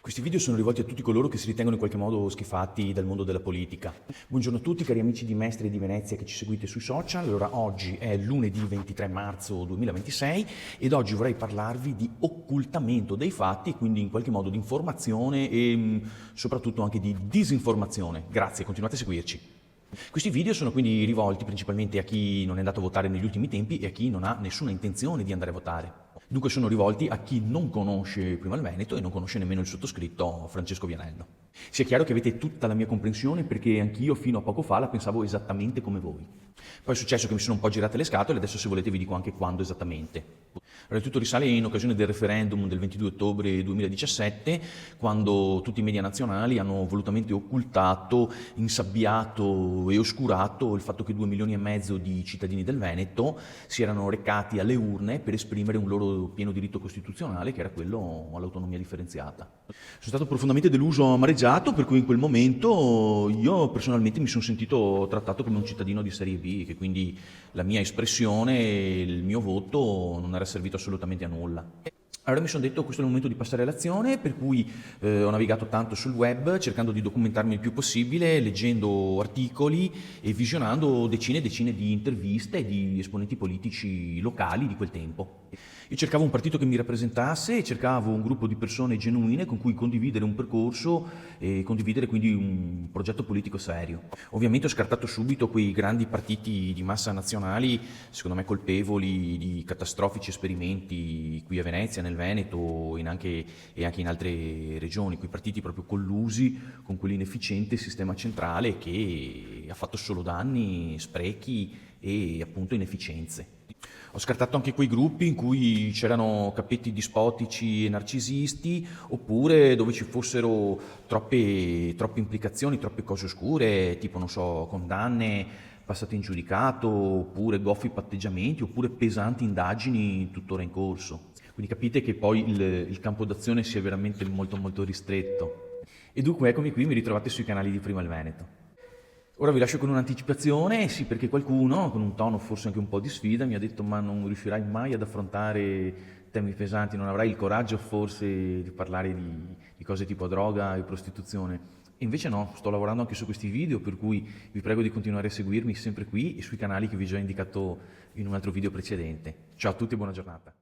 Questi video sono rivolti a tutti coloro che si ritengono in qualche modo schifati dal mondo della politica. Buongiorno a tutti cari amici di Mestre di Venezia che ci seguite sui social. Allora, oggi è lunedì 23 marzo 2026 ed oggi vorrei parlarvi di occultamento dei fatti, quindi in qualche modo di informazione e soprattutto anche di disinformazione. Grazie, continuate a seguirci. Questi video sono quindi rivolti principalmente a chi non è andato a votare negli ultimi tempi e a chi non ha nessuna intenzione di andare a votare. Dunque sono rivolti a chi non conosce prima il Veneto e non conosce nemmeno il sottoscritto Francesco Vianello. Sia chiaro che avete tutta la mia comprensione perché anch'io fino a poco fa la pensavo esattamente come voi. Poi è successo che mi sono un po' girate le scatole e adesso se volete vi dico anche quando esattamente. Allora, tutto risale in occasione del referendum del 22 ottobre 2017, quando tutti i media nazionali hanno volutamente occultato, insabbiato e oscurato il fatto che 2 milioni e mezzo di cittadini del Veneto si erano recati alle urne per esprimere un loro pieno diritto costituzionale, che era quello all'autonomia differenziata. Sono stato profondamente deluso, amareggiato, per cui in quel momento io personalmente mi sono sentito trattato come un cittadino di serie B, che quindi la mia espressione e il mio voto non era servito assolutamente a nulla. Allora mi sono detto questo è il momento di passare all'azione, per cui ho navigato tanto sul web cercando di documentarmi il più possibile, leggendo articoli e visionando decine e decine di interviste di esponenti politici locali di quel tempo. Io cercavo un partito che mi rappresentasse, cercavo un gruppo di persone genuine con cui condividere un percorso e condividere quindi un progetto politico serio. Ovviamente ho scartato subito quei grandi partiti di massa nazionali, secondo me colpevoli di catastrofici esperimenti qui a Venezia, nel Veneto e anche in altre regioni, quei partiti proprio collusi con quell'inefficiente sistema centrale che ha fatto solo danni, sprechi e appunto inefficienze. Ho scartato anche quei gruppi in cui c'erano cappetti dispotici e narcisisti, oppure dove ci fossero troppe implicazioni, troppe cose oscure, tipo, non so, condanne passate in giudicato, oppure goffi patteggiamenti, oppure pesanti indagini tuttora in corso. Quindi capite che poi il campo d'azione sia veramente molto molto ristretto. E dunque eccomi qui, mi ritrovate sui canali di Prima il Veneto. Ora vi lascio con un'anticipazione, sì, perché qualcuno, con un tono forse anche un po' di sfida, mi ha detto ma non riuscirai mai ad affrontare temi pesanti, non avrai il coraggio forse di parlare di cose tipo droga e prostituzione. E invece no, sto lavorando anche su questi video, per cui vi prego di continuare a seguirmi sempre qui e sui canali che vi ho già indicato in un altro video precedente. Ciao a tutti e buona giornata.